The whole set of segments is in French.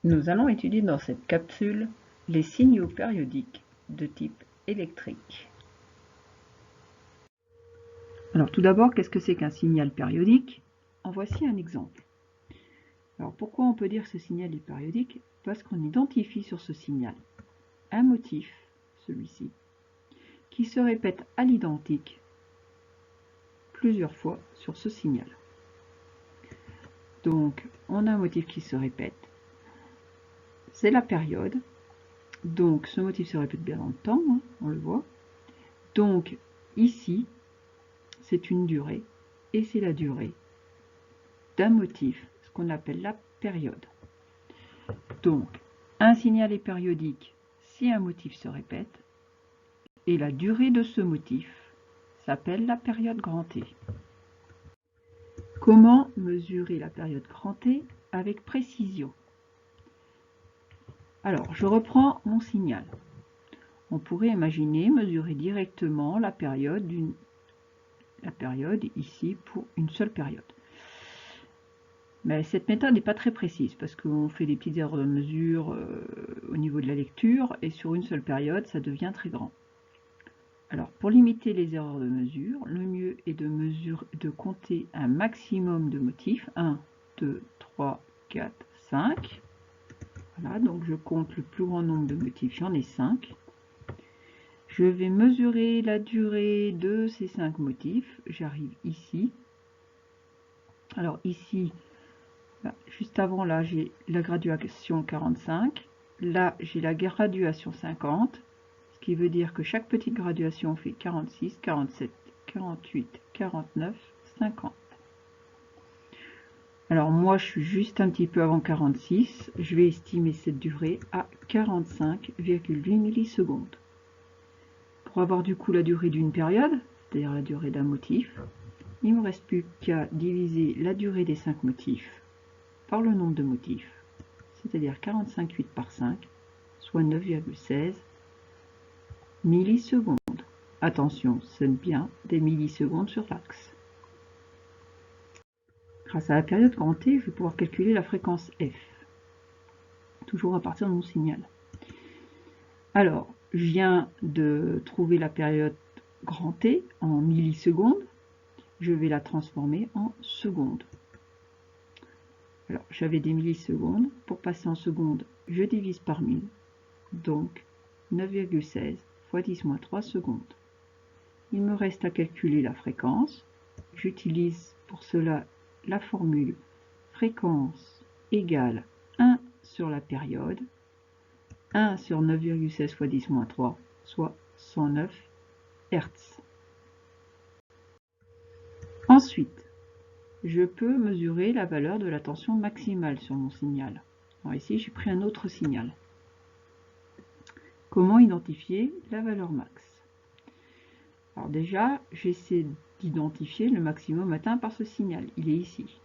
Nous allons étudier dans cette capsule les signaux périodiques de type électrique. Alors tout d'abord, qu'est-ce que c'est qu'un signal périodique? En voici un exemple. Alors pourquoi on peut dire que ce signal est périodique? Parce qu'on identifie sur ce signal un motif, celui-ci, qui se répète à l'identique plusieurs fois sur ce signal. Donc on a un motif qui se répète, c'est la période. Donc ce motif se répète bien dans le temps, hein, on le voit. Donc ici, c'est une durée, et c'est la durée d'un motif, ce qu'on appelle la période. Donc, un signal est périodique si un motif se répète, et la durée de ce motif s'appelle la période grand T. Comment mesurer la période grand T avec précision? Alors, je reprends mon signal. On pourrait imaginer mesurer directement la période ici pour une seule période. Mais cette méthode n'est pas très précise parce qu'on fait des petites erreurs de mesure au niveau de la lecture et sur une seule période, ça devient très grand. Alors, pour limiter les erreurs de mesure, le mieux est de compter un maximum de motifs. 1, 2, 3, 4, 5. Voilà, donc je compte le plus grand nombre de motifs, j'en ai 5. Je vais mesurer la durée de ces 5 motifs. J'arrive ici. Alors ici, là, juste avant, là, j'ai la graduation 45. Là, j'ai la graduation 50. Ce qui veut dire que chaque petite graduation fait 46, 47, 48, 49, 50. Alors moi, je suis juste un petit peu avant 46. Je vais estimer cette durée à 45,8 millisecondes. Pour avoir du coup la durée d'une période, c'est-à-dire la durée d'un motif, il ne me reste plus qu'à diviser la durée des 5 motifs par le nombre de motifs, c'est-à-dire 45,8 par 5, soit 9,16 millisecondes. Attention, ce sont bien des millisecondes sur l'axe. Grâce à la période grand T, je vais pouvoir calculer la fréquence F, toujours à partir de mon signal. Alors, je viens de trouver la période grand T en millisecondes, je vais la transformer en secondes. Alors, j'avais des millisecondes, pour passer en secondes, je divise par 1000, donc 9,16 fois 10-3 secondes. Il me reste à calculer la fréquence. J'utilise pour cela la formule fréquence égale 1 sur la période, 1 sur 9,16 fois 10-3, soit 109 Hz. Ensuite, je peux mesurer la valeur de la tension maximale sur mon signal. Alors ici, j'ai pris un autre signal. Comment identifier la valeur max? Alors déjà, j'essaie d'identifier le maximum atteint par ce signal. Il est ici.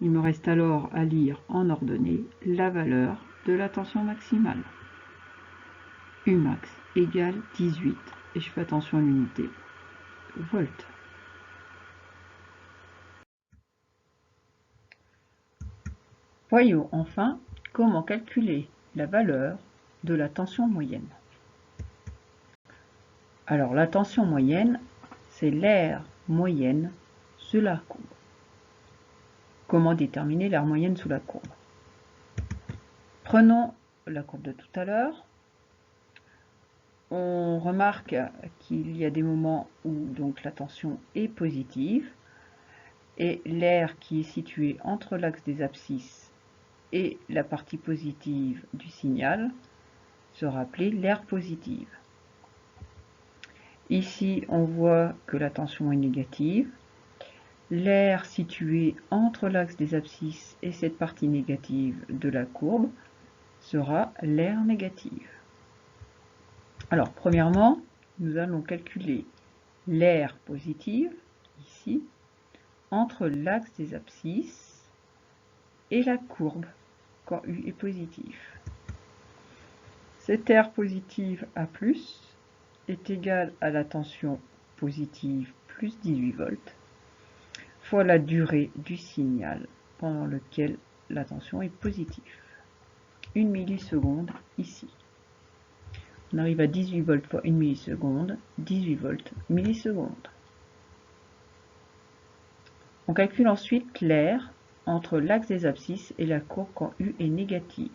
Il me reste alors à lire en ordonnée la valeur de la tension maximale. Umax égale 18. Et je fais attention à l'unité volt. Voyons enfin comment calculer la valeur de la tension moyenne. Alors la tension moyenne, c'est l'aire moyenne sous la courbe. Comment déterminer l'aire moyenne sous la courbe? Prenons la courbe de tout à l'heure. On remarque qu'il y a des moments où donc la tension est positive et l'aire qui est située entre l'axe des abscisses et la partie positive du signal sera appelée l'aire positive. Ici, on voit que la tension est négative. L'aire située entre l'axe des abscisses et cette partie négative de la courbe sera l'aire négative. Alors, premièrement, nous allons calculer l'aire positive, ici, entre l'axe des abscisses et la courbe, quand U est positif. Cette aire positive A+, est égale à la tension positive plus 18 volts, fois la durée du signal pendant lequel la tension est positive. 1 milliseconde ici. On arrive à 18 volts fois 1 milliseconde, 18 volts milliseconde. On calcule ensuite l'air entre l'axe des abscisses et la courbe quand U est négative.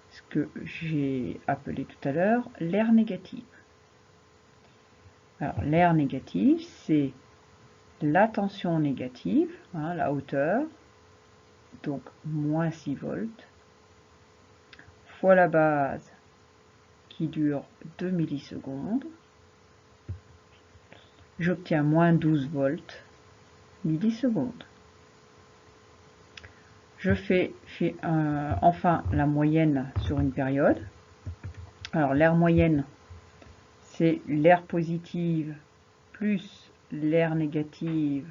Ce que j'ai appelé tout à l'heure l'air négatif. Alors l'air négatif, c'est la tension négative, hein, la hauteur, donc moins 6 volts, fois la base qui dure 2 millisecondes, j'obtiens moins 12 volts millisecondes. Je fais enfin la moyenne sur une période. Alors l'air moyenne, c'est l'air positive plus l'air négative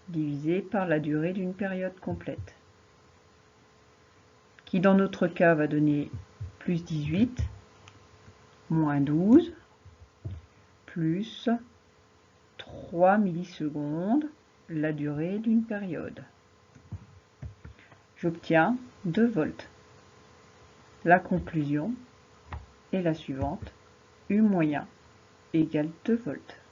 divisé par la durée d'une période complète, qui dans notre cas va donner plus 18, moins 12, plus 3 millisecondes, la durée d'une période. J'obtiens 2 volts. La conclusion est la suivante, U moyen égale 2 volts.